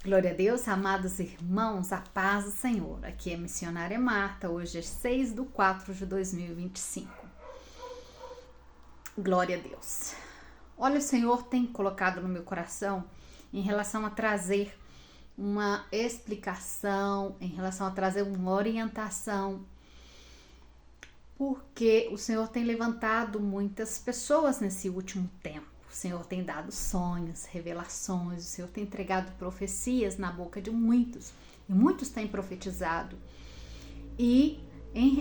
Glória a Deus, amados irmãos, a paz do Senhor. Aqui é a missionária Marta, hoje é 6/4/2025. Glória a Deus. Olha, o Senhor tem colocado no meu coração em relação a trazer uma explicação, em relação a trazer uma orientação, porque o Senhor tem levantado muitas pessoas nesse último tempo. O Senhor tem dado sonhos, revelações, o Senhor tem entregado profecias na boca de muitos, e muitos têm profetizado. E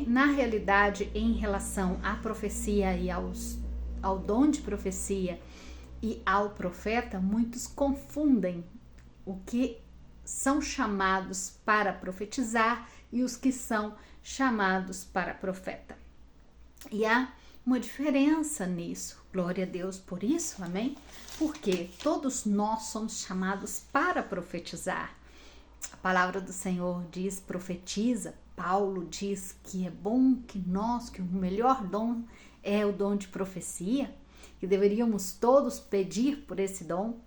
na realidade, em relação à profecia e ao dom de profecia e ao profeta, muitos confundem o que são chamados para profetizar e os que são chamados para profeta. E há uma diferença nisso, glória a Deus por isso, amém? Porque todos nós somos chamados para profetizar. A palavra do Senhor diz, profetiza. Paulo diz que é bom que o melhor dom é o dom de profecia, que deveríamos todos pedir por esse dom,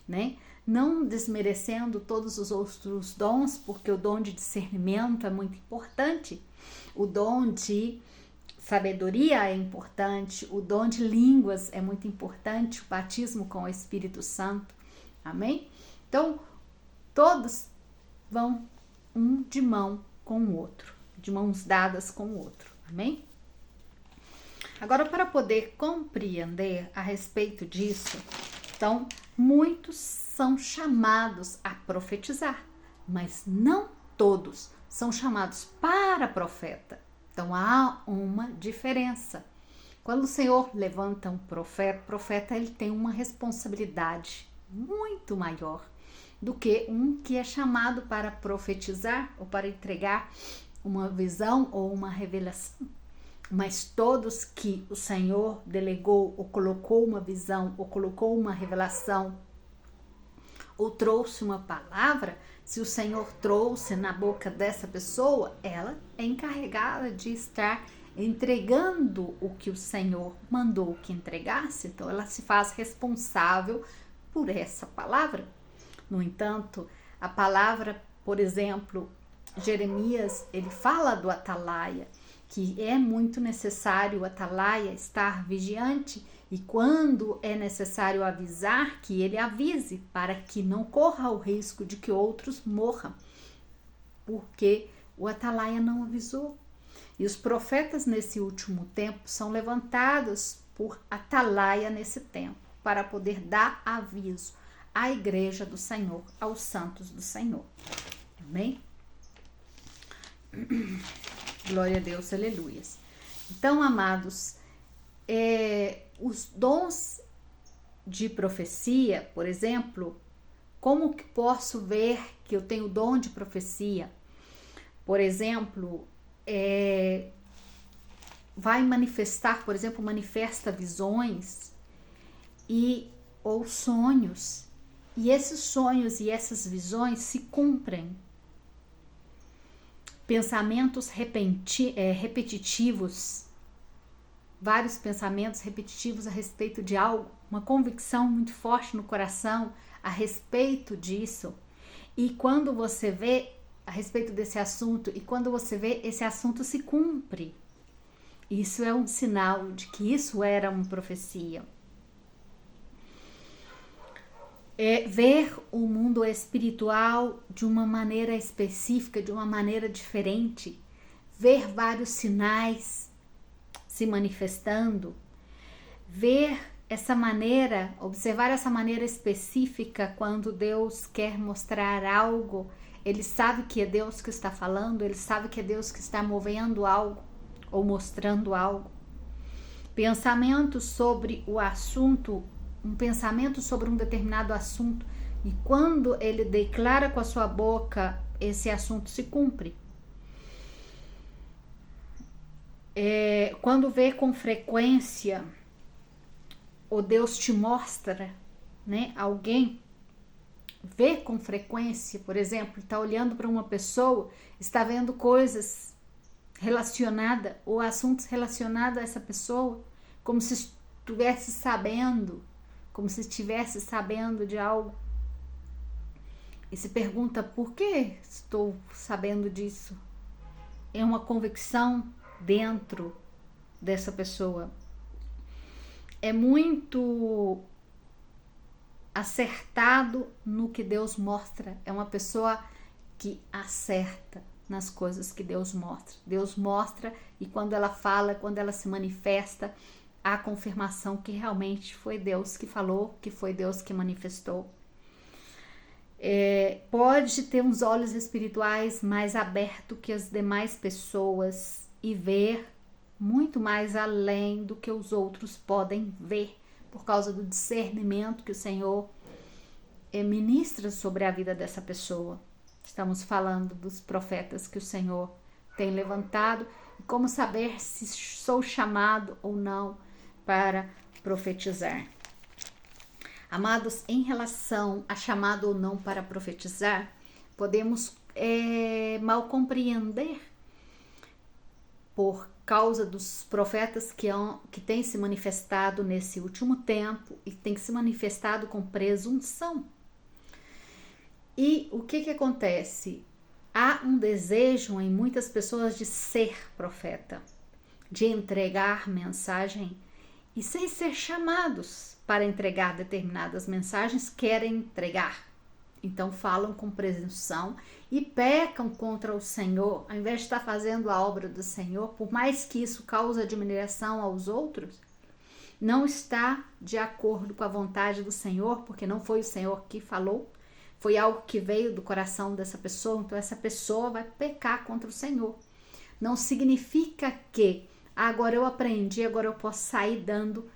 né? Não desmerecendo todos os outros dons, porque o dom de discernimento é muito importante, o dom de sabedoria é importante, o dom de línguas é muito importante, o batismo com o Espírito Santo, amém? Então, todos vão um de mão com o outro, de mãos dadas com o outro, amém? Agora, para poder compreender a respeito disso, então, muitos são chamados a profetizar, mas não todos são chamados para profeta. Então, há uma diferença. Quando o Senhor levanta um profeta, ele tem uma responsabilidade muito maior do que um que é chamado para profetizar ou para entregar uma visão ou uma revelação. Mas todos que o Senhor delegou ou colocou uma visão ou colocou uma revelação ou trouxe uma palavra, se o Senhor trouxe na boca dessa pessoa, ela é encarregada de estar entregando o que o Senhor mandou que entregasse, então ela se faz responsável por essa palavra. No entanto, a palavra, por exemplo, Jeremias, ele fala do atalaia, que é muito necessário o atalaia estar vigiante e quando é necessário avisar, que ele avise para que não corra o risco de que outros morram, porque o atalaia não avisou. E os profetas nesse último tempo são levantados por atalaia nesse tempo, para poder dar aviso à igreja do Senhor, aos santos do Senhor. Amém? Glória a Deus, aleluias. Então, amados, os dons de profecia, por exemplo, como que posso ver que eu tenho dom de profecia? Por exemplo, vai manifestar, por exemplo, manifesta visões ou sonhos, e esses sonhos e essas visões se cumprem. Pensamentos repetitivos, vários pensamentos repetitivos a respeito de algo, uma convicção muito forte no coração a respeito disso. E quando você vê a respeito desse assunto, e quando você vê esse assunto se cumpre, isso é um sinal de que isso era uma profecia. Ver o mundo espiritual de uma maneira específica, de uma maneira diferente, ver vários sinais se manifestando, ver essa maneira, observar essa maneira específica quando Deus quer mostrar algo, ele sabe que é Deus que está falando, ele sabe que é Deus que está movendo algo ou mostrando algo. Pensamento sobre o assunto, um pensamento sobre um determinado assunto, e quando ele declara com a sua boca, esse assunto se cumpre. Quando vê com frequência, ou Deus te mostra, né, alguém, vê com frequência, por exemplo, está olhando para uma pessoa, está vendo coisas relacionadas, ou assuntos relacionados a essa pessoa, como se estivesse sabendo, de algo. e se pergunta por que estou sabendo disso. É uma convicção dentro dessa pessoa. É muito acertado no que Deus mostra. É uma pessoa que acerta nas coisas que Deus mostra. Deus mostra e quando ela fala, quando ela se manifesta, há confirmação que realmente foi Deus que falou, que foi Deus que manifestou. Pode ter uns olhos espirituais mais abertos que as demais pessoas e ver muito mais além do que os outros podem ver, por causa do discernimento que o Senhor ministra sobre a vida dessa pessoa. Estamos falando dos profetas que o Senhor tem levantado e como saber se sou chamado ou não para profetizar. Amados, em relação a chamado ou não para profetizar, podemos mal compreender por causa dos profetas que têm se manifestado nesse último tempo e têm se manifestado com presunção. E o que acontece? Há um desejo em muitas pessoas de ser profeta, de entregar mensagem e sem ser chamados para entregar determinadas mensagens, querem entregar. Então falam com presunção e pecam contra o Senhor, ao invés de estar fazendo a obra do Senhor, por mais que isso cause admiração aos outros, não está de acordo com a vontade do Senhor, porque não foi o Senhor que falou, foi algo que veio do coração dessa pessoa, então essa pessoa vai pecar contra o Senhor. Não significa que agora eu aprendi, agora eu posso sair dando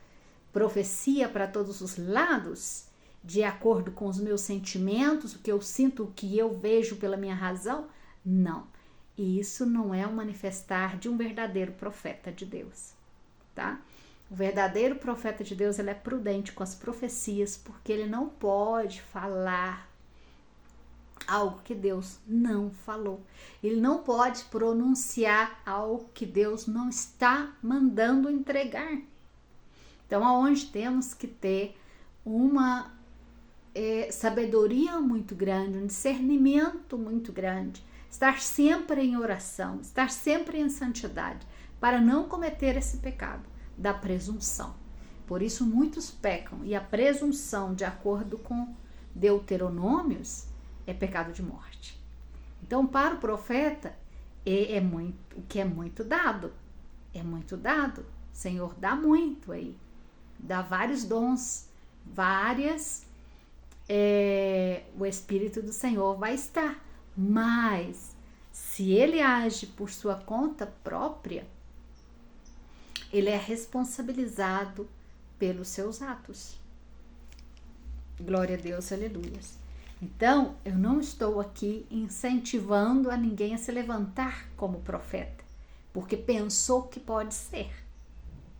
profecia para todos os lados, de acordo com os meus sentimentos, o que eu sinto, o que eu vejo pela minha razão. Não. E isso não é um manifestar de um verdadeiro profeta de Deus, tá? O verdadeiro profeta de Deus, ele é prudente com as profecias, porque ele não pode falar algo que Deus não falou. Ele não pode pronunciar algo que Deus não está mandando entregar. Então, aonde temos que ter uma sabedoria muito grande, um discernimento muito grande, estar sempre em oração, estar sempre em santidade, para não cometer esse pecado da presunção. Por isso muitos pecam, e a presunção, de acordo com Deuteronômios, é pecado de morte. Então, para o profeta, o que é muito dado, é muito dado. O Senhor dá muito aí, dá vários dons, o Espírito do Senhor vai estar, mas se ele age por sua conta própria, ele é responsabilizado pelos seus atos. Glória a Deus, aleluia. Então, eu não estou aqui incentivando a ninguém a se levantar como profeta, porque pensou que pode ser,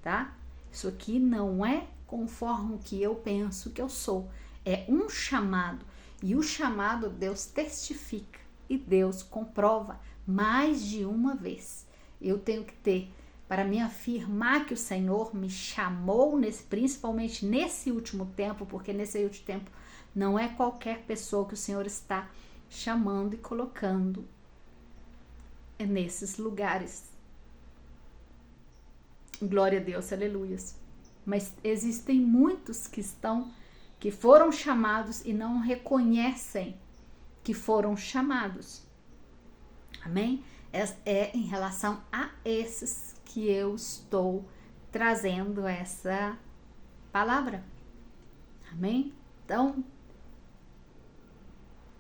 tá? Isso aqui não é conforme o que eu penso que eu sou. É um chamado, e o chamado Deus testifica e Deus comprova mais de uma vez. Eu tenho que ter, para me afirmar que o Senhor me chamou, principalmente nesse último tempo, porque nesse último tempo não é qualquer pessoa que o Senhor está chamando e colocando nesses lugares. Glória a Deus, aleluia. Mas existem muitos que foram chamados e não reconhecem que foram chamados. Amém? É em relação a esses que eu estou trazendo essa palavra. Amém? Então,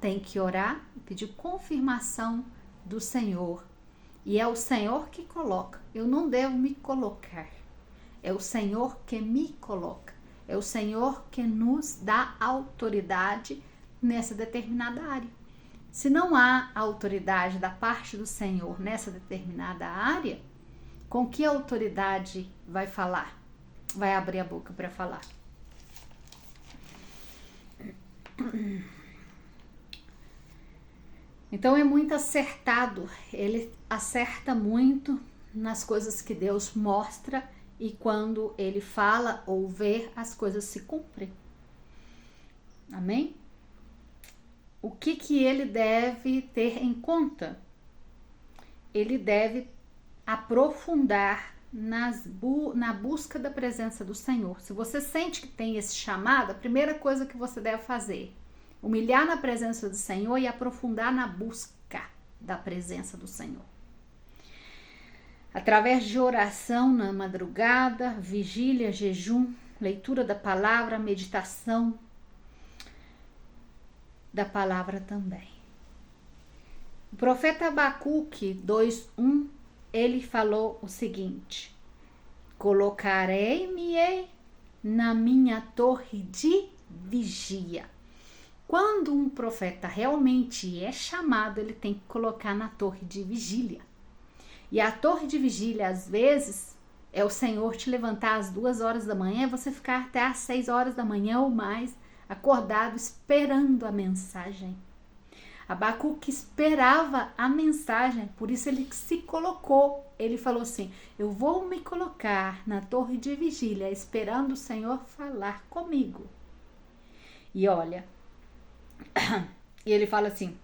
tem que orar e pedir confirmação do Senhor. E é o Senhor que coloca. Eu não devo me colocar. É o Senhor que me coloca. É o Senhor que nos dá autoridade nessa determinada área. Se não há autoridade da parte do Senhor nessa determinada área, com que autoridade vai falar? Vai abrir a boca para falar? Então é muito acertado. Ele acerta muito nas coisas que Deus mostra, e quando ele fala ou vê, as coisas se cumprem. Amém? o que ele deve ter em conta? Ele deve aprofundar na busca da presença do Senhor. Se você sente que tem esse chamado, a primeira coisa que você deve fazer, humilhar na presença do Senhor e aprofundar na busca da presença do Senhor. Através de oração na madrugada, vigília, jejum, leitura da palavra, meditação da palavra também. O profeta Abacuque 2:1, ele falou o seguinte: colocarei-me na minha torre de vigia. Quando um profeta realmente é chamado, ele tem que colocar na torre de vigília. E a torre de vigília, às vezes, é o Senhor te levantar às 2 horas da manhã e você ficar até às 6 horas da manhã ou mais, acordado, esperando a mensagem. Abacuque esperava a mensagem, por isso ele se colocou. Ele falou assim: eu vou me colocar na torre de vigília, esperando o Senhor falar comigo. E olha, e ele fala assim: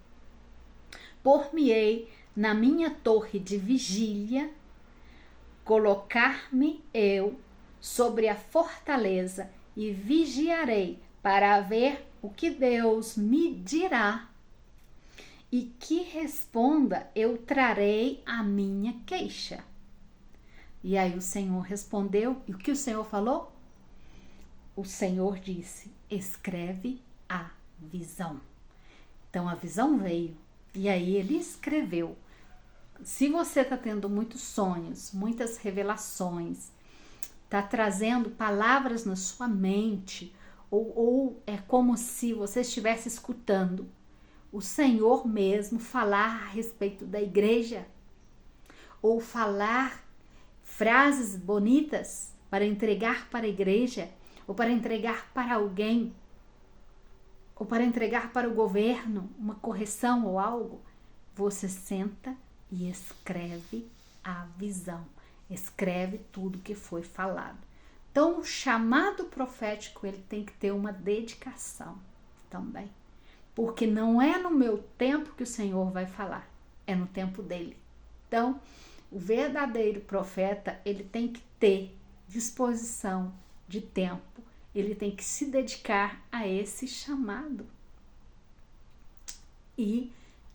por-me-ei na minha torre de vigília, colocar-me eu sobre a fortaleza e vigiarei para ver o que Deus me dirá, e que responda eu trarei a minha queixa. E aí o Senhor respondeu, e o que o Senhor falou? O Senhor disse: escreve a visão. Então a visão veio, e aí ele escreveu. Se você está tendo muitos sonhos, muitas revelações, está trazendo palavras na sua mente, ou é como se você estivesse escutando o Senhor mesmo falar a respeito da igreja, ou falar frases bonitas para entregar para a igreja, ou para entregar para alguém, ou para entregar para o governo, uma correção ou algo, você senta e escreve a visão, escreve tudo que foi falado. Então, o chamado profético, ele tem que ter uma dedicação também, porque não é no meu tempo que o Senhor vai falar, é no tempo dele. Então, o verdadeiro profeta, ele tem que ter disposição de tempo, ele tem que se dedicar a esse chamado. E,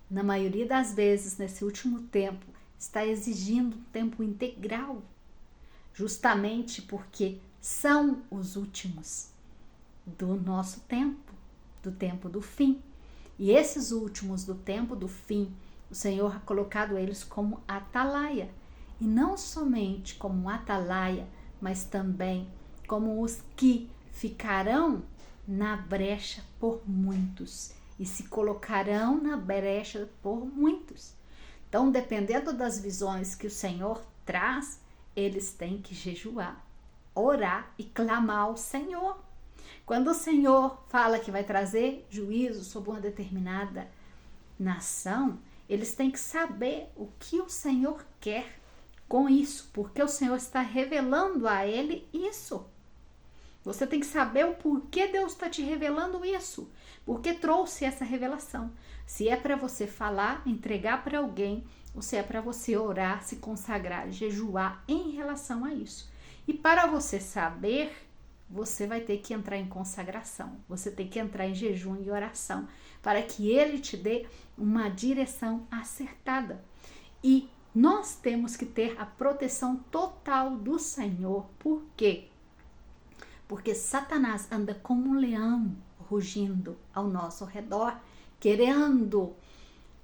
na maioria das vezes, nesse último tempo, está exigindo um tempo integral, justamente porque são os últimos do nosso tempo, do tempo do fim. E esses últimos do tempo do fim, o Senhor ha colocado eles como atalaia. E não somente como atalaia, mas também como os que ficarão na brecha por muitos. E se colocarão na brecha por muitos. Então, dependendo das visões que o Senhor traz, eles têm que jejuar, orar e clamar ao Senhor. Quando o Senhor fala que vai trazer juízo sobre uma determinada nação, eles têm que saber o que o Senhor quer com isso, porque o Senhor está revelando a ele isso. Você tem que saber o porquê Deus está te revelando isso, porque trouxe essa revelação. Se é para você falar, entregar para alguém, ou se é para você orar, se consagrar, jejuar em relação a isso. E para você saber, você vai ter que entrar em consagração, você tem que entrar em jejum e oração, para que ele te dê uma direção acertada. E nós temos que ter a proteção total do Senhor. Por quê? Porque Satanás anda como um leão rugindo ao nosso redor, querendo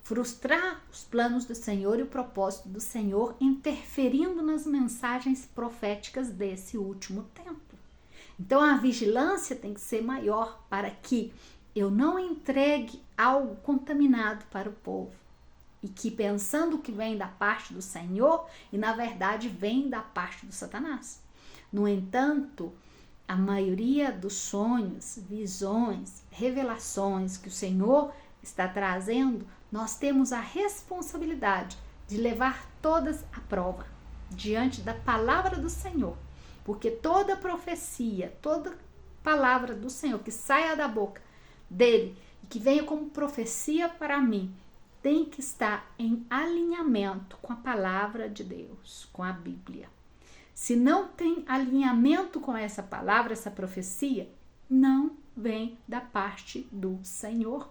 frustrar os planos do Senhor e o propósito do Senhor, interferindo nas mensagens proféticas desse último tempo. Então a vigilância tem que ser maior para que eu não entregue algo contaminado para o povo. E que pensando que vem da parte do Senhor, e na verdade vem da parte do Satanás. No entanto, a maioria dos sonhos, visões, revelações que o Senhor está trazendo, nós temos a responsabilidade de levar todas à prova, diante da palavra do Senhor. Porque toda profecia, toda palavra do Senhor que saia da boca dele, que venha como profecia para mim, tem que estar em alinhamento com a palavra de Deus, com a Bíblia. Se não tem alinhamento com essa palavra, essa profecia, não vem da parte do Senhor.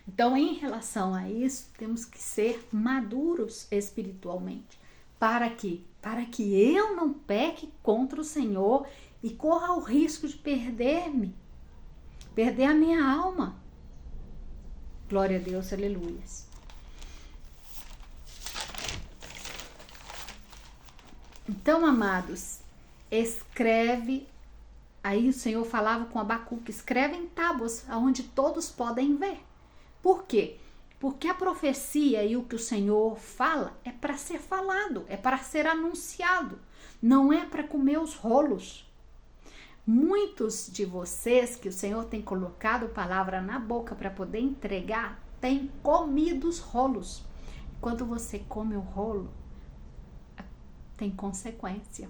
Então, em relação a isso, temos que ser maduros espiritualmente. Para quê? Para que eu não peque contra o Senhor e corra o risco de perder-me, perder a minha alma. Glória a Deus, aleluia. Então, amados, escreve. Aí o Senhor falava com Abacuque, escreve em tábuas, onde todos podem ver. Por quê? Porque a profecia e o que o Senhor fala é para ser falado, é para ser anunciado, não é para comer os rolos. Muitos de vocês que o Senhor tem colocado palavra na boca para poder entregar, têm comido os rolos. Quando você come o rolo, tem consequência.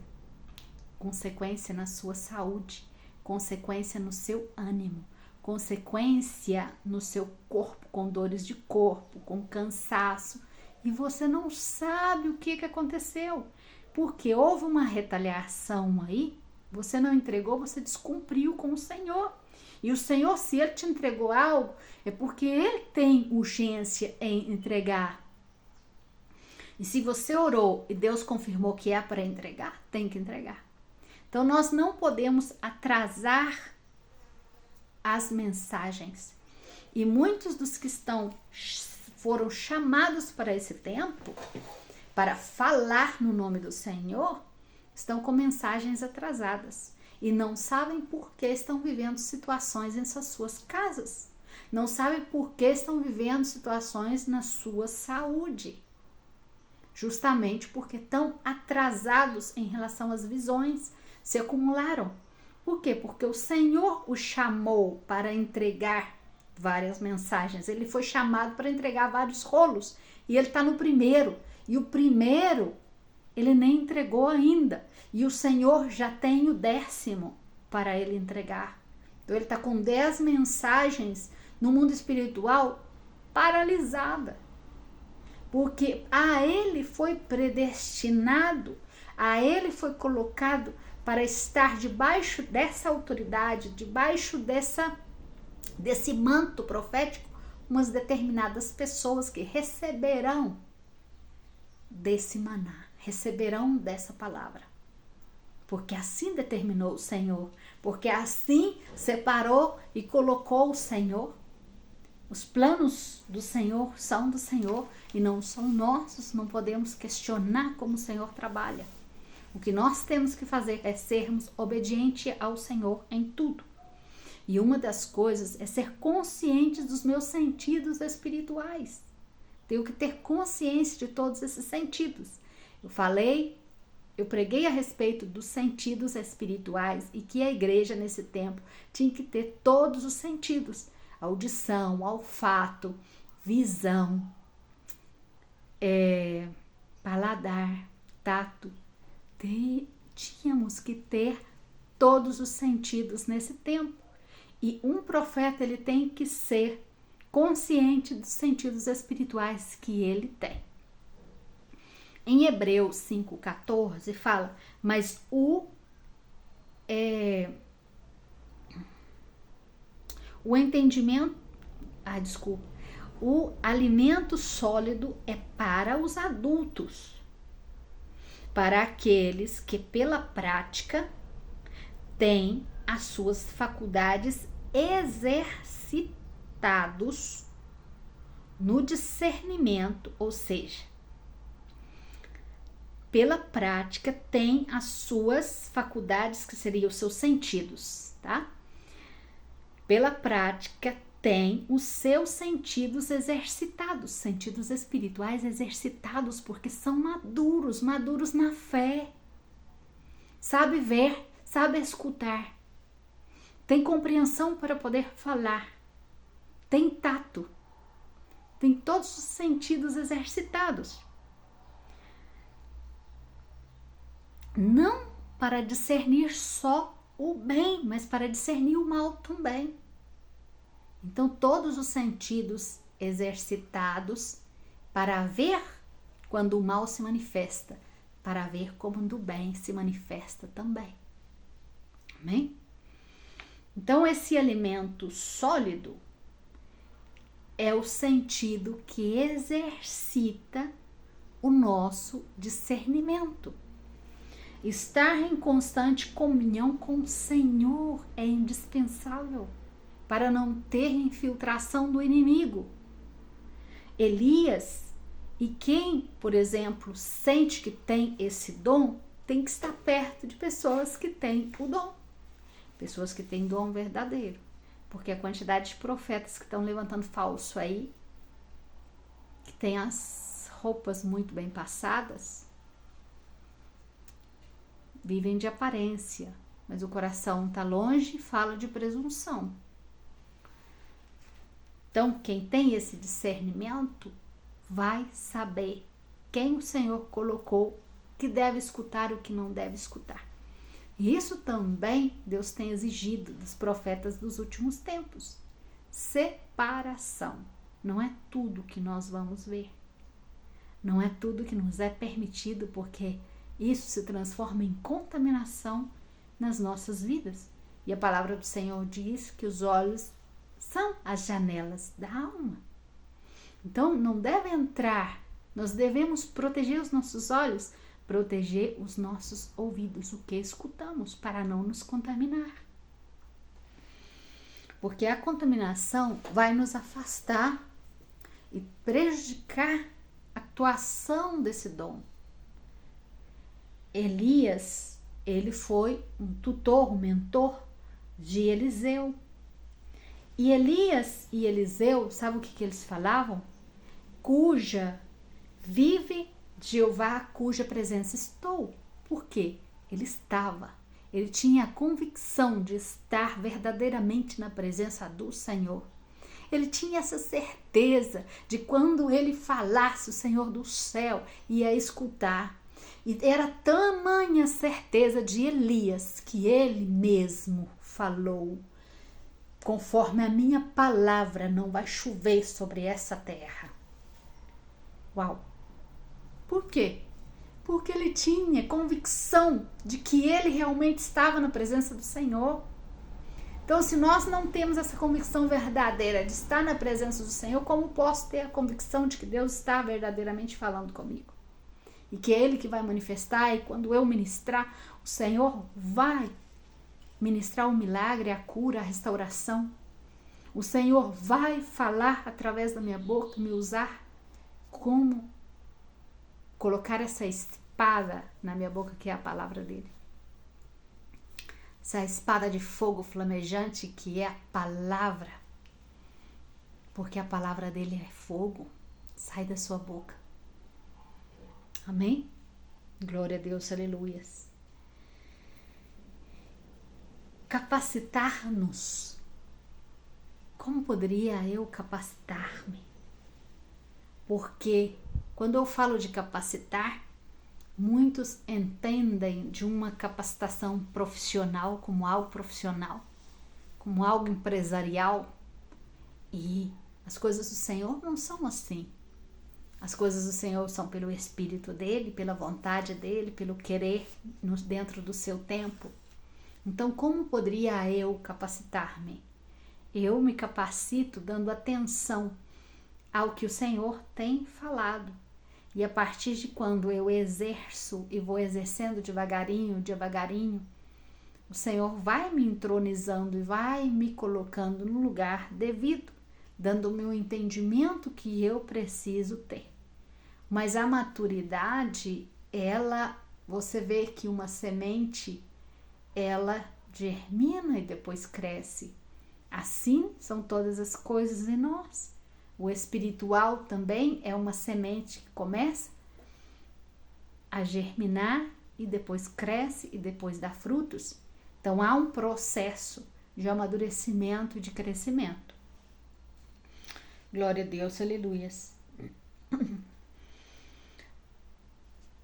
Consequência na sua saúde, consequência no seu ânimo, consequência no seu corpo, com dores de corpo, com cansaço, e você não sabe o que aconteceu, porque houve uma retaliação aí, você não entregou, você descumpriu com o Senhor. E o Senhor, se Ele te entregou algo, é porque Ele tem urgência em entregar. E se você orou e Deus confirmou que é para entregar, tem que entregar. Então, nós não podemos atrasar as mensagens. E muitos dos que foram chamados para esse tempo, para falar no nome do Senhor, estão com mensagens atrasadas. E não sabem por que estão vivendo situações em suas casas. Não sabem por que estão vivendo situações na sua saúde. Justamente porque estão atrasados em relação às visões, se acumularam. Por quê? Porque o Senhor o chamou para entregar várias mensagens. Ele foi chamado para entregar vários rolos. E ele está no primeiro. E o primeiro, ele nem entregou ainda. E o Senhor já tem o 10º para ele entregar. Então ele está com 10 mensagens no mundo espiritual paralisada. Porque a ele foi predestinado, a ele foi colocado para estar debaixo dessa autoridade, debaixo desse manto profético, umas determinadas pessoas que receberão desse maná, receberão dessa palavra. Porque assim determinou o Senhor, porque assim separou e colocou o Senhor. Os planos do Senhor são do Senhor e não são nossos, não podemos questionar como o Senhor trabalha. O que nós temos que fazer é sermos obedientes ao Senhor em tudo. E uma das coisas é ser consciente dos meus sentidos espirituais. Tenho que ter consciência de todos esses sentidos. Eu preguei a respeito dos sentidos espirituais e que a igreja nesse tempo tinha que ter todos os sentidos. Audição, olfato, visão, paladar, tato. Tínhamos que ter todos os sentidos nesse tempo. E um profeta, ele tem que ser consciente dos sentidos espirituais que ele tem. Em Hebreus 5,14 fala, mas o entendimento, o alimento sólido é para os adultos, para aqueles que pela prática têm as suas faculdades exercitados no discernimento, ou seja, pela prática tem as suas faculdades, que seriam os seus sentidos, tá? Pela prática tem os seus sentidos exercitados, sentidos espirituais exercitados, porque são maduros na fé. Sabe ver, sabe escutar. Tem compreensão para poder falar. Tem tato. Tem todos os sentidos exercitados. Não para discernir só o bem, mas para discernir o mal também. Então, todos os sentidos exercitados para ver quando o mal se manifesta, para ver como o bem se manifesta também. Amém? Então, esse alimento sólido é o sentido que exercita o nosso discernimento. Estar em constante comunhão com o Senhor é indispensável para não ter infiltração do inimigo. Elias, e quem, por exemplo, sente que tem esse dom, tem que estar perto de pessoas que têm o dom. Pessoas que têm dom verdadeiro. Porque a quantidade de profetas que estão levantando falso aí, que tem as roupas muito bem passadas, vivem de aparência, mas o coração está longe e fala de presunção. Então, quem tem esse discernimento vai saber quem o Senhor colocou, que deve escutar e o que não deve escutar. E isso também Deus tem exigido dos profetas dos últimos tempos. Separação. Não é tudo que nós vamos ver. Não é tudo que nos é permitido, porque isso se transforma em contaminação nas nossas vidas. E a palavra do Senhor diz que os olhos são as janelas da alma. Então, não deve entrar. Nós devemos proteger os nossos olhos, proteger os nossos ouvidos, o que escutamos, para não nos contaminar. Porque a contaminação vai nos afastar e prejudicar a atuação desse dom. Elias, ele foi um tutor, um mentor de Eliseu. E Elias e Eliseu, sabe o que eles falavam? Vive Jeová, cuja presença estou. Por quê? Ele tinha a convicção de estar verdadeiramente na presença do Senhor. Ele tinha essa certeza de quando ele falasse, o Senhor do céu ia escutar. E era tamanha certeza de Elias que ele mesmo falou: conforme a minha palavra, não vai chover sobre essa terra. Uau! Por quê? Porque ele tinha convicção de que ele realmente estava na presença do Senhor. Então, se nós não temos essa convicção verdadeira de estar na presença do Senhor, como posso ter a convicção de que Deus está verdadeiramente falando comigo? E que é Ele que vai manifestar, e quando eu ministrar, o Senhor vai ministrar o milagre, a cura, a restauração. O Senhor vai falar através da minha boca, me usar como colocar essa espada na minha boca, que é a palavra dele. Essa espada de fogo flamejante, que é a palavra. Porque a palavra dele é fogo, sai da sua boca. Amém? Glória a Deus, aleluias. Capacitar-nos. Como poderia eu capacitar-me? Porque quando eu falo de capacitar, muitos entendem de uma capacitação profissional como algo profissional, como algo empresarial. E as coisas do Senhor não são assim. As coisas do Senhor são pelo Espírito dele, pela vontade dele, pelo querer dentro do seu tempo. Então, como poderia eu capacitar-me? Eu me capacito dando atenção ao que o Senhor tem falado. E a partir de quando eu exerço e vou exercendo devagarinho, o Senhor vai me entronizando e vai me colocando no lugar devido, dando o meu entendimento que eu preciso ter. Mas a maturidade, você vê que uma semente, ela germina e depois cresce. Assim são todas as coisas em nós. O espiritual também é uma semente que começa a germinar e depois cresce e depois dá frutos. Então há um processo de amadurecimento e de crescimento. Glória a Deus, aleluias.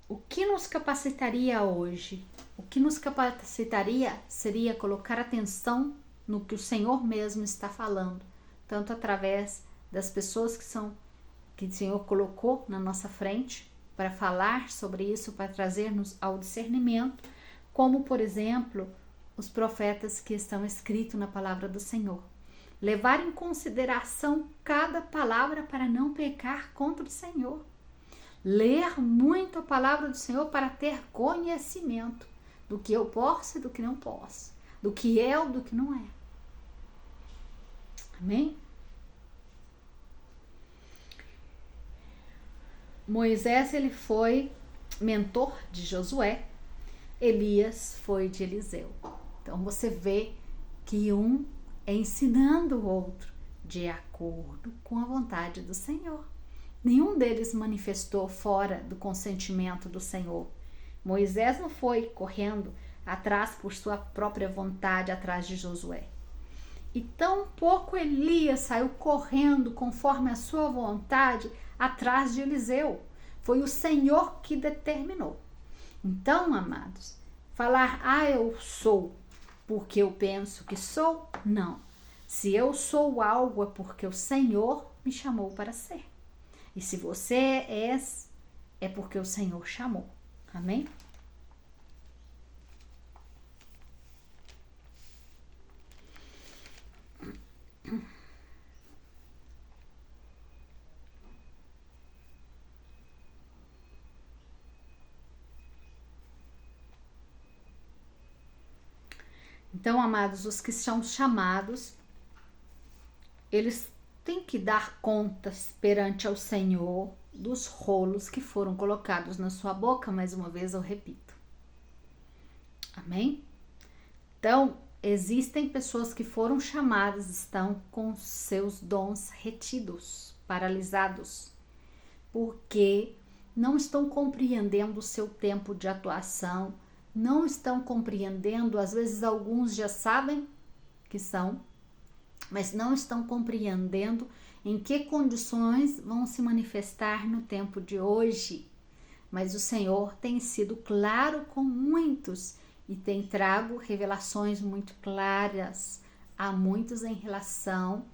O que nos capacitaria hoje? O que nos capacitaria seria colocar atenção no que o Senhor mesmo está falando, tanto através das pessoas que o Senhor colocou na nossa frente para falar sobre isso, para trazer-nos ao discernimento, como, por exemplo, os profetas que estão escritos na palavra do Senhor. Levar em consideração cada palavra para não pecar contra o Senhor. Ler muito a palavra do Senhor para ter conhecimento do que eu posso e do que não posso, do que é ou do que não é. Amém? Moisés, ele foi mentor de Josué, Elias foi de Eliseu. Então você vê que um é ensinando o outro de acordo com a vontade do Senhor. Nenhum deles manifestou fora do consentimento do Senhor. Moisés não foi correndo atrás por sua própria vontade atrás de Josué. E tampouco Elias saiu correndo conforme a sua vontade atrás de Eliseu. Foi o Senhor que determinou. Então, amados, falar, eu sou porque eu penso que sou, não. Se eu sou algo é porque o Senhor me chamou para ser. E se você é porque o Senhor chamou. Amém? Então, amados, os que são chamados, eles têm que dar contas perante ao Senhor dos rolos que foram colocados na sua boca. Mais uma vez eu repito. Amém? Então, existem pessoas que foram chamadas, estão com seus dons retidos, paralisados, porque não estão compreendendo o seu tempo de atuação, não estão compreendendo, às vezes alguns já sabem que são, mas não estão compreendendo em que condições vão se manifestar no tempo de hoje. Mas o Senhor tem sido claro com muitos e tem trago revelações muito claras a muitos em relação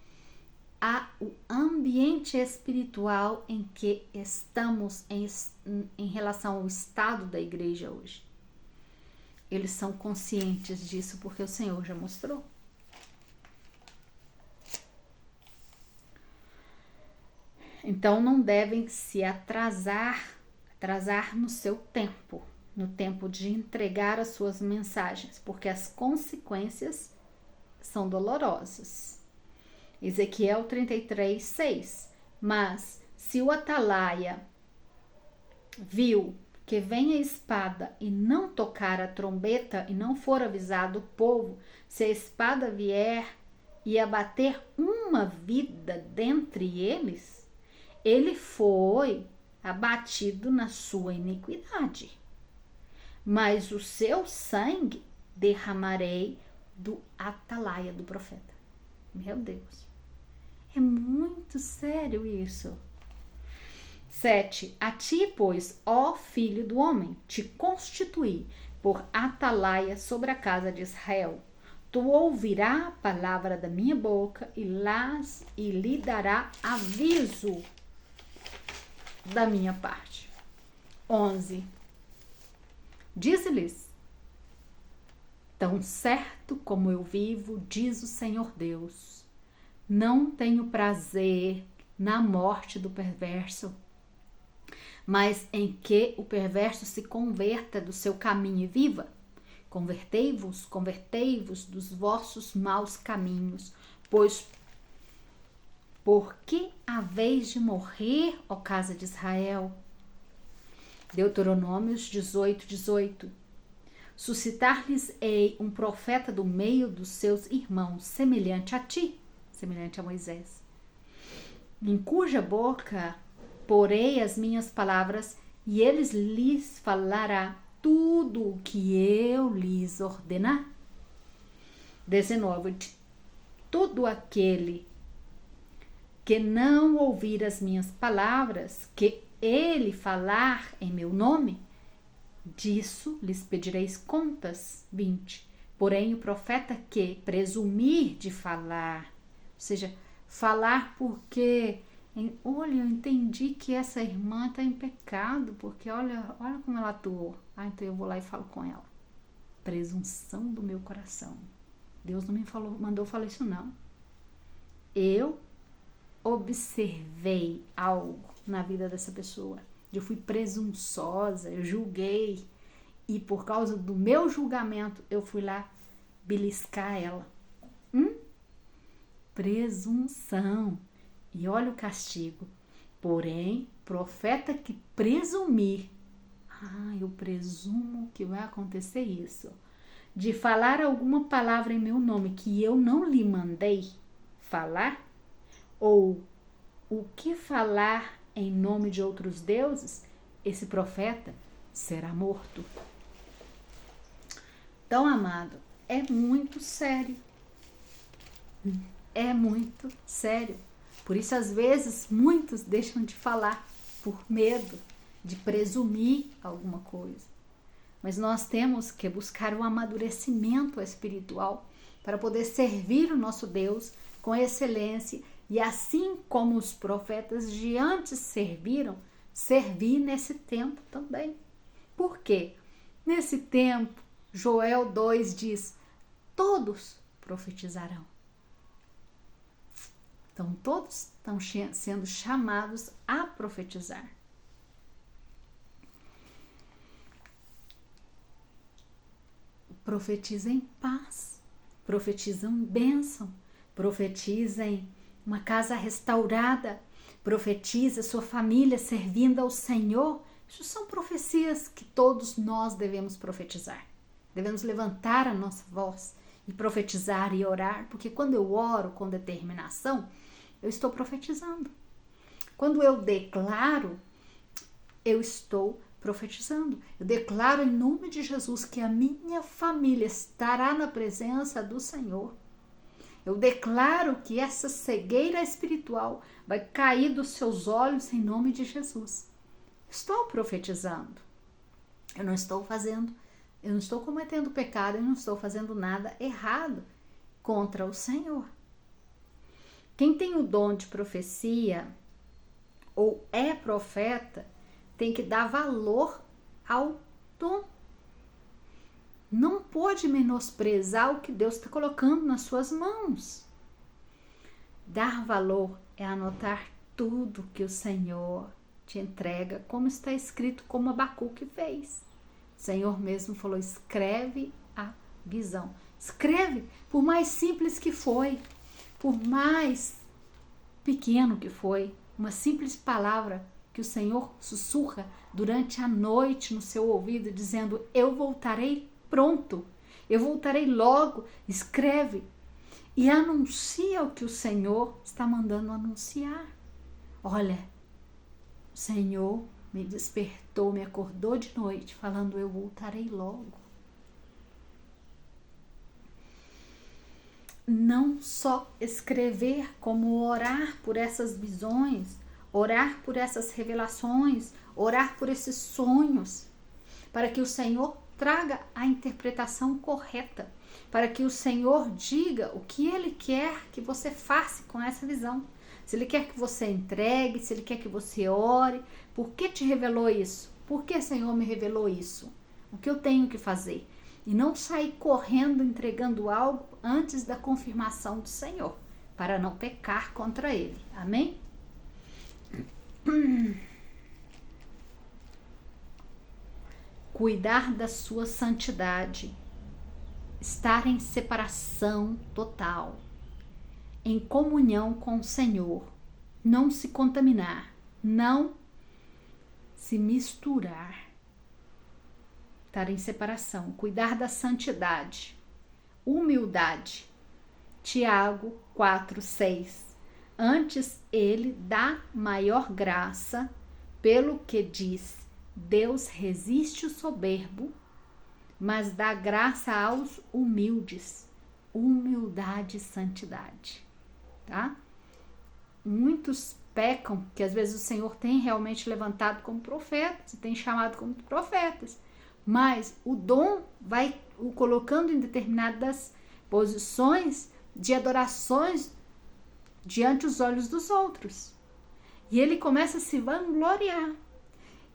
ao ambiente espiritual em que estamos em relação ao estado da igreja hoje. Eles são conscientes disso porque o Senhor já mostrou. Então não devem se atrasar no seu tempo, no tempo de entregar as suas mensagens, porque as consequências são dolorosas. Ezequiel 33, 6. Mas se o atalaia viu que vem a espada e não tocar a trombeta e não for avisado o povo, se a espada vier e abater uma vida dentre eles, ele foi abatido na sua iniquidade. Mas o seu sangue derramarei do atalaia do profeta. Meu Deus, é muito sério isso. 7. A ti, pois, ó filho do homem, te constituí por atalaia sobre a casa de Israel. Tu ouvirá a palavra da minha boca e lhe dará aviso da minha parte. 11. Diz-lhes: tão certo como eu vivo, diz o Senhor Deus, não tenho prazer na morte do perverso, mas em que o perverso se converta do seu caminho e viva. Convertei-vos dos vossos maus caminhos, pois por que haveis de morrer, ó casa de Israel? Deuteronômios 18, 18. Suscitar-lhes-ei um profeta do meio dos seus irmãos, semelhante a ti, semelhante a Moisés, em cuja boca porei as minhas palavras, e eles lhes falará tudo o que eu lhes ordenar. 19. De todo aquele que não ouvir as minhas palavras, que ele falar em meu nome, disso lhes pedireis contas. 20. Porém, o profeta que presumir de falar, ou seja, Falar porque, olha, eu entendi que essa irmã está em pecado, porque olha como ela atuou. Então eu vou lá e falo com ela. Presunção do meu coração. Deus não me mandou falar isso não. Eu observei algo na vida dessa pessoa. Eu fui presunçosa, eu julguei. E por causa do meu julgamento, eu fui lá beliscar ela. Presunção. E olha o castigo. Porém, profeta que presumir. Eu presumo que vai acontecer isso. De falar alguma palavra em meu nome que eu não lhe mandei falar, ou o que falar em nome de outros deuses, esse profeta será morto. Então, amado, é muito sério. É muito sério. Por isso, às vezes, muitos deixam de falar por medo de presumir alguma coisa. Mas nós temos que buscar o amadurecimento espiritual para poder servir o nosso Deus com excelência e assim como os profetas de antes serviram, servir nesse tempo também. Por quê? Nesse tempo, Joel 2 diz, todos profetizarão. Então, todos estão sendo chamados a profetizar. Profetizem paz, profetizem bênção, profetizem uma casa restaurada, profetiza sua família servindo ao Senhor. Isso são profecias que todos nós devemos profetizar. Devemos levantar a nossa voz e profetizar e orar, porque quando eu oro com determinação, eu estou profetizando. Quando eu declaro, eu estou profetizando. Eu declaro em nome de Jesus que a minha família estará na presença do Senhor. Eu declaro que essa cegueira espiritual vai cair dos seus olhos em nome de Jesus. Estou profetizando. Eu não estou cometendo pecado, eu não estou fazendo nada errado contra o Senhor. Quem tem o dom de profecia ou é profeta tem que dar valor ao dom. Não pode menosprezar o que Deus está colocando nas suas mãos. Dar valor é anotar tudo que o Senhor te entrega, como está escrito, como Abacuque fez. O Senhor mesmo falou, escreve a visão. Escreve, por mais simples que foi, por mais pequeno que foi, uma simples palavra que o Senhor sussurra durante a noite no seu ouvido, dizendo, eu voltarei pronto, eu voltarei logo. Escreve e anuncia o que o Senhor está mandando anunciar. Olha, o Senhor me despertou, me acordou de noite, falando, eu voltarei logo. Não só escrever, como orar por essas visões, orar por essas revelações, orar por esses sonhos, para que o Senhor traga a interpretação correta, para que o Senhor diga o que Ele quer que você faça com essa visão. Se Ele quer que você entregue, se Ele quer que você ore, por que te revelou isso? Por que, Senhor, me revelou isso? O que eu tenho que fazer? E não sair correndo entregando algo antes da confirmação do Senhor, para não pecar contra Ele. Amém? Cuidar da sua santidade, estar em separação total, em comunhão com o Senhor, não se contaminar, não se misturar, estar em separação, cuidar da santidade, humildade. Tiago 4:6. Antes ele dá maior graça, pelo que diz, Deus resiste o soberbo, mas dá graça aos humildes. Humildade e santidade, tá? Muitos pecam, que às vezes o Senhor tem realmente levantado como profetas, e tem chamado como profetas, mas o dom vai o colocando em determinadas posições de adorações diante dos olhos dos outros. E ele começa a se vangloriar.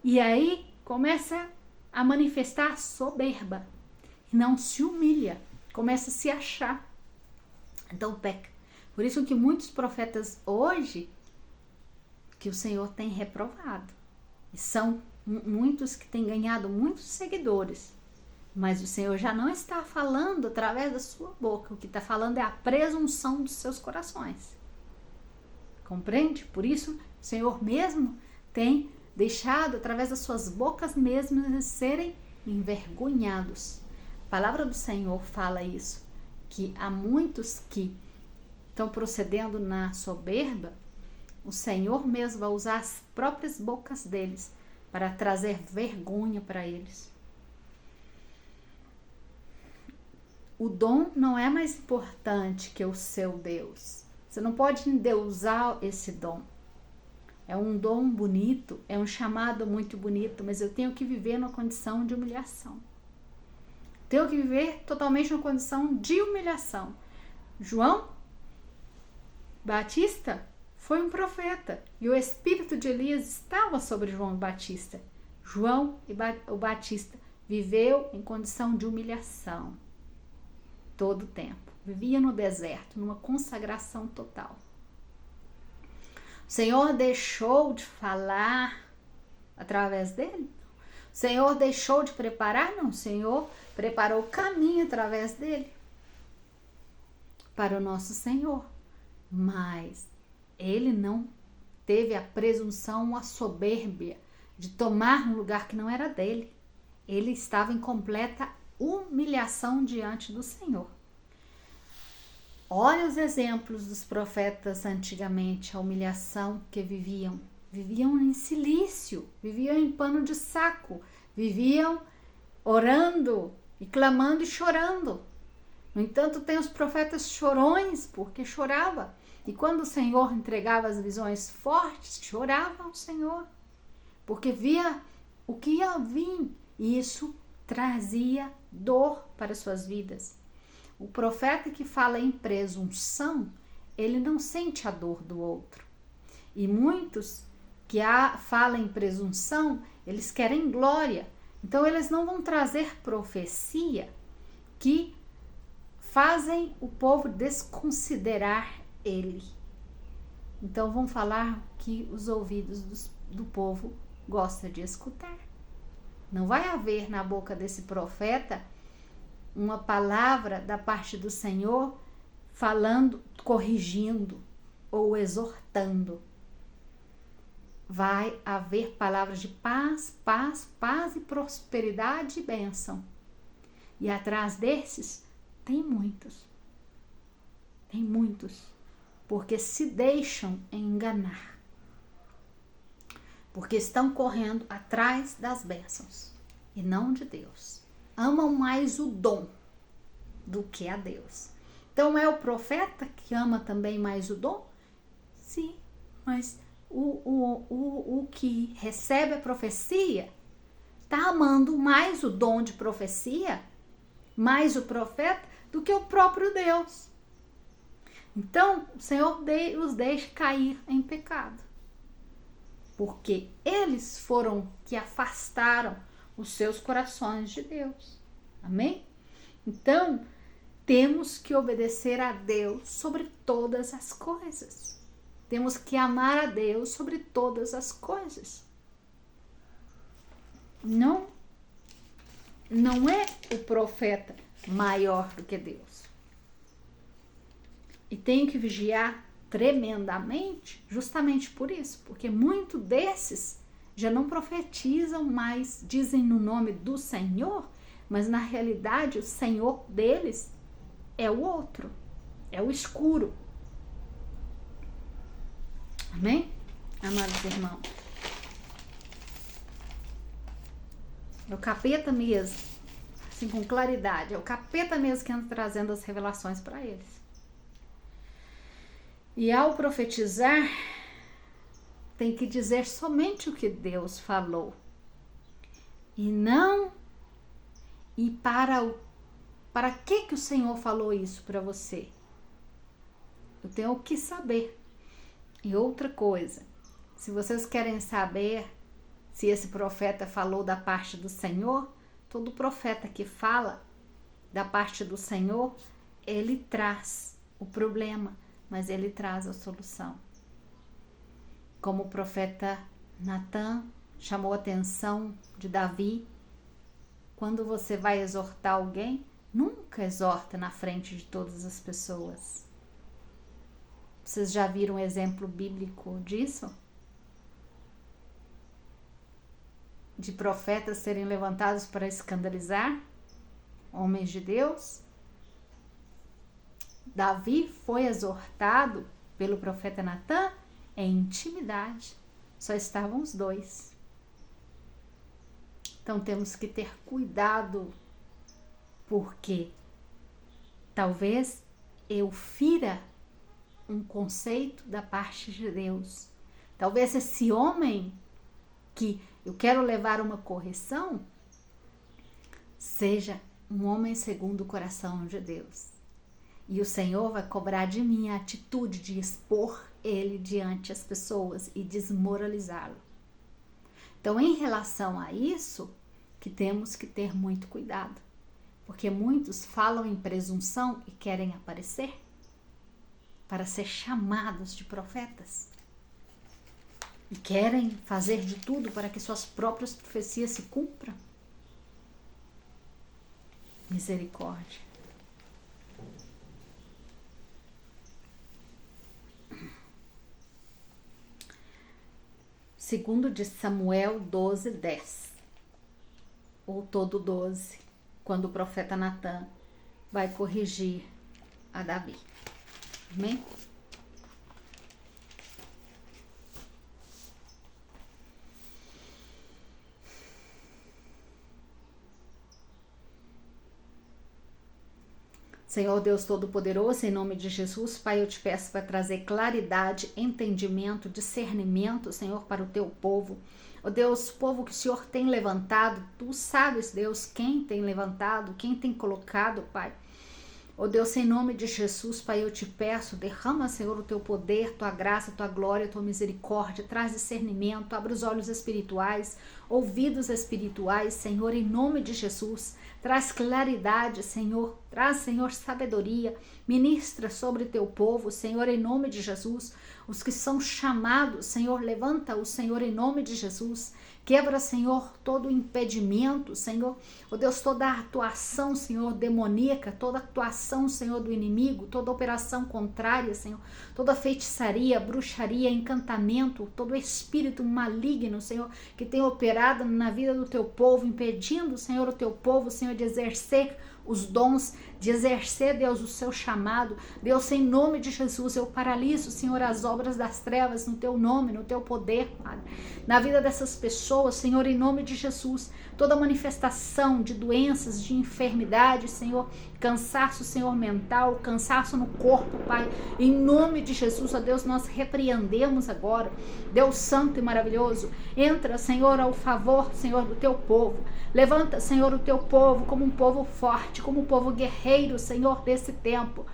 E aí começa a manifestar soberba. E não se humilha. Começa a se achar. Então peca. Por isso que muitos profetas hoje, que o Senhor tem reprovado. E são muitos que têm ganhado muitos seguidores. Mas o Senhor já não está falando através da sua boca. O que está falando é a presunção dos seus corações. Compreende? Por isso, o Senhor mesmo tem deixado, através das suas bocas mesmo, eles serem envergonhados. A palavra do Senhor fala isso, que há muitos que estão procedendo na soberba, o Senhor mesmo vai usar as próprias bocas deles para trazer vergonha para eles. O dom não é mais importante que o seu Deus. Você não pode endeusar esse dom. É um dom bonito, é um chamado muito bonito, mas eu tenho que viver numa condição de humilhação. Tenho que viver totalmente numa condição de humilhação. João Batista foi um profeta e o espírito de Elias estava sobre João Batista. João o Batista viveu em condição de humilhação todo o tempo. Vivia no deserto, numa consagração total. O Senhor deixou de falar através dele? O Senhor deixou de preparar? Não, o Senhor preparou o caminho através dele para o nosso Senhor. Mas ele não teve a presunção, a soberbia de tomar um lugar que não era dele. Ele estava em completa humilhação diante do Senhor. Olha os exemplos dos profetas antigamente, a humilhação que viviam. Viviam em silício, viviam em pano de saco, viviam orando e clamando e chorando. No entanto, tem os profetas chorões, porque chorava. E quando o Senhor entregava as visões fortes, chorava ao Senhor, porque via o que ia vir, e isso trazia dor para suas vidas. O profeta que fala em presunção, ele não sente a dor do outro. E muitos que falam em presunção, eles querem glória. Então, eles não vão trazer profecia que fazem o povo desconsiderar ele. Então, vão falar o que os ouvidos do povo gostam de escutar. Não vai haver na boca desse profeta uma palavra da parte do Senhor falando, corrigindo ou exortando. Vai haver palavras de paz, paz, paz e prosperidade e bênção. E atrás desses tem muitos. Tem muitos. Porque se deixam enganar. Porque estão correndo atrás das bênçãos e não de Deus. Amam mais o dom do que a Deus. Então é o profeta que ama também mais o dom? Sim, mas o que recebe a profecia está amando mais o dom de profecia, mais o profeta, do que o próprio Deus. Então o Senhor os deixa cair em pecado, porque eles foram que afastaram os seus corações de Deus. Amém? Então, temos que obedecer a Deus sobre todas as coisas. Temos que amar a Deus sobre todas as coisas. Não é o profeta maior do que Deus. E tenho que vigiar tremendamente justamente por isso, porque muitos desses já não profetizam mais, dizem no nome do Senhor, mas na realidade o Senhor deles é o outro, é o escuro. Amém? Amados irmãos. É o capeta mesmo, assim com claridade, é o capeta mesmo que anda trazendo as revelações para eles. E ao profetizar, tem que dizer somente o que Deus falou. E não... E para que o Senhor falou isso para você? Eu tenho que saber. E outra coisa, se vocês querem saber se esse profeta falou da parte do Senhor, todo profeta que fala da parte do Senhor, ele traz o problema, mas ele traz a solução. Como o profeta Natan chamou a atenção de Davi, quando você vai exortar alguém, nunca exorta na frente de todas as pessoas. Vocês já viram um exemplo bíblico disso? De profetas serem levantados para escandalizar homens de Deus? Davi foi exortado pelo profeta Natan em intimidade. Só estavam os dois. Então temos que ter cuidado, porque talvez eu fira um conceito da parte de Deus. Talvez esse homem que eu quero levar uma correção seja um homem segundo o coração de Deus. E o Senhor vai cobrar de mim a atitude de expor ele diante das pessoas e desmoralizá-lo. Então, em relação a isso, que temos que ter muito cuidado. Porque muitos falam em presunção e querem aparecer para ser chamados de profetas. E querem fazer de tudo para que suas próprias profecias se cumpram. Misericórdia. Segundo de Samuel 12:10, ou todo 12, quando o profeta Natan vai corrigir a Davi. Amém? Senhor Deus Todo-Poderoso, em nome de Jesus, Pai, eu te peço para trazer claridade, entendimento, discernimento, Senhor, para o teu povo. Ó Deus, povo que o Senhor tem levantado, tu sabes, Deus, quem tem levantado, quem tem colocado, Pai. Ó Deus, em nome de Jesus, Pai, eu te peço, derrama, Senhor, o teu poder, tua graça, tua glória, tua misericórdia, traz discernimento, abre os olhos espirituais, ouvidos espirituais, Senhor, em nome de Jesus. Traz claridade, Senhor. Traz, Senhor, sabedoria. Ministra sobre teu povo, Senhor, em nome de Jesus. Os que são chamados, Senhor, levanta-os, Senhor, em nome de Jesus. Quebra, Senhor, todo impedimento, Senhor. Ó Deus, toda a atuação, Senhor, demoníaca, toda a atuação, Senhor, do inimigo, toda operação contrária, Senhor. Toda feitiçaria, bruxaria, encantamento, todo espírito maligno, Senhor, que tem operado na vida do teu povo, impedindo, Senhor, o teu povo, Senhor, de exercer os dons, de exercer, Deus, o seu chamado. Deus, em nome de Jesus, eu paraliso, Senhor, as obras das trevas no teu nome, no teu poder, Padre. Na vida dessas pessoas, Senhor, em nome de Jesus, toda manifestação de doenças, de enfermidade, Senhor, cansaço, Senhor, mental, cansaço no corpo, Pai, em nome de Jesus, ó Deus, nós repreendemos agora. Deus santo e maravilhoso, entra, Senhor, ao favor, Senhor, do teu povo. Levanta, Senhor, o teu povo como um povo forte, como um povo guerreiro, Senhor, desse tempo.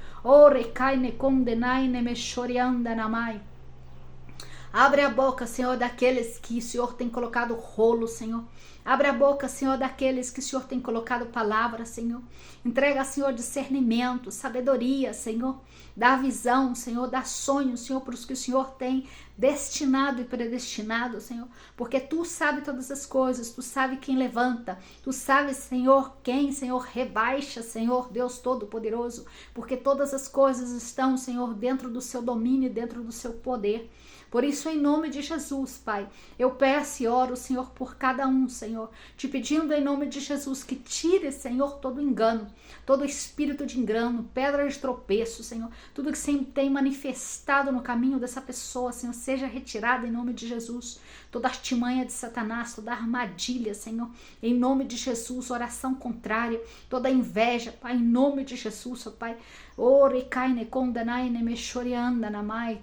Abre a boca, Senhor, daqueles que o Senhor tem colocado rolo, Senhor. Abre a boca, Senhor, daqueles que o Senhor tem colocado palavra, Senhor. Entrega, Senhor, discernimento, sabedoria, Senhor. Dá visão, Senhor, dá sonho, Senhor, para os que o Senhor tem destinado e predestinado, Senhor. Porque Tu sabe todas as coisas, Tu sabe quem levanta. Tu sabes, Senhor, quem, Senhor, rebaixa, Senhor, Deus Todo-Poderoso. Porque todas as coisas estão, Senhor, dentro do Seu domínio, dentro do Seu poder. Por isso, em nome de Jesus, Pai, eu peço e oro, Senhor, por cada um, Senhor, te pedindo em nome de Jesus que tire, Senhor, todo engano, todo espírito de engano, pedra de tropeço, Senhor, tudo que sempre tem manifestado no caminho dessa pessoa, Senhor, seja retirado em nome de Jesus. Toda artimanha de Satanás, toda armadilha, Senhor, em nome de Jesus, oração contrária, toda inveja, Pai, em nome de Jesus, ó Pai,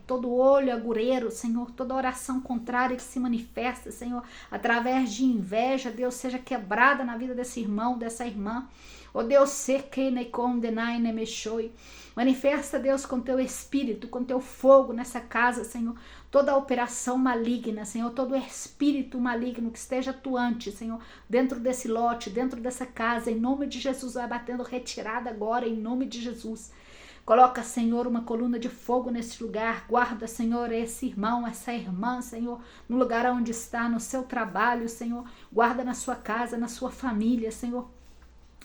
todo olho agureiro, Senhor, toda oração contrária que se manifesta, Senhor, através de inveja, Deus, seja quebrada na vida desse irmão, dessa irmã. Ó Deus, sequene condenai nemechoi. Manifesta, Deus, com teu espírito, com teu fogo nessa casa, Senhor. Toda a operação maligna, Senhor, todo espírito maligno que esteja atuante, Senhor, dentro desse lote, dentro dessa casa, em nome de Jesus, vai batendo retirada agora, em nome de Jesus. Coloca, Senhor, uma coluna de fogo nesse lugar. Guarda, Senhor, esse irmão, essa irmã, Senhor, no lugar onde está, no seu trabalho, Senhor. Guarda na sua casa, na sua família, Senhor.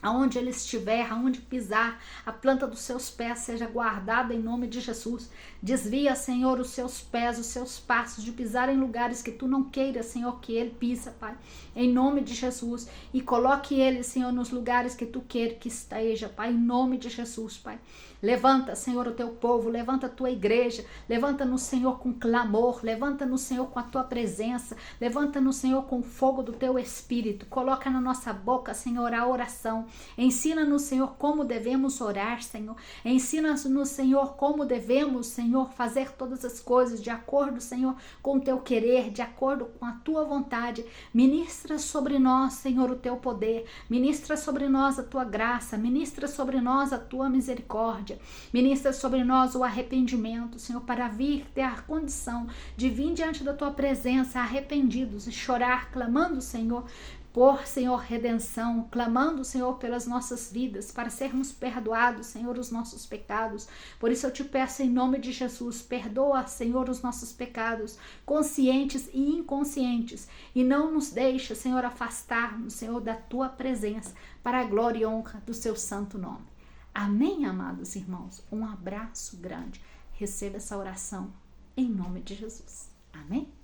Aonde ele estiver, aonde pisar, a planta dos seus pés seja guardada em nome de Jesus. Desvia, Senhor, os seus pés, os seus passos de pisar em lugares que tu não queiras, Senhor, que ele pisa, Pai, em nome de Jesus. E coloque ele, Senhor, nos lugares que tu queres que esteja, Pai, em nome de Jesus, Pai. Levanta, Senhor, o teu povo, levanta a tua igreja, levanta-nos, Senhor, com clamor, levanta-nos, Senhor, com a tua presença, levanta-nos, Senhor, com o fogo do teu espírito, coloca na nossa boca, Senhor, a oração, ensina-nos, Senhor, como devemos orar, Senhor, ensina-nos, Senhor, como devemos, Senhor, fazer todas as coisas de acordo, Senhor, com o teu querer, de acordo com a tua vontade. Ministra sobre nós, Senhor, o teu poder, ministra sobre nós a tua graça, ministra sobre nós a tua misericórdia. Ministra sobre nós o arrependimento, Senhor, para vir ter a condição de vir diante da tua presença arrependidos e chorar, clamando, Senhor, por, Senhor, redenção, clamando, Senhor, pelas nossas vidas, para sermos perdoados, Senhor, os nossos pecados. Por isso eu te peço em nome de Jesus, perdoa, Senhor, os nossos pecados, conscientes e inconscientes, e não nos deixa, Senhor, afastar-nos, Senhor, da tua presença, para a glória e honra do seu santo nome. Amém, amados irmãos? Um abraço grande. Receba essa oração em nome de Jesus. Amém?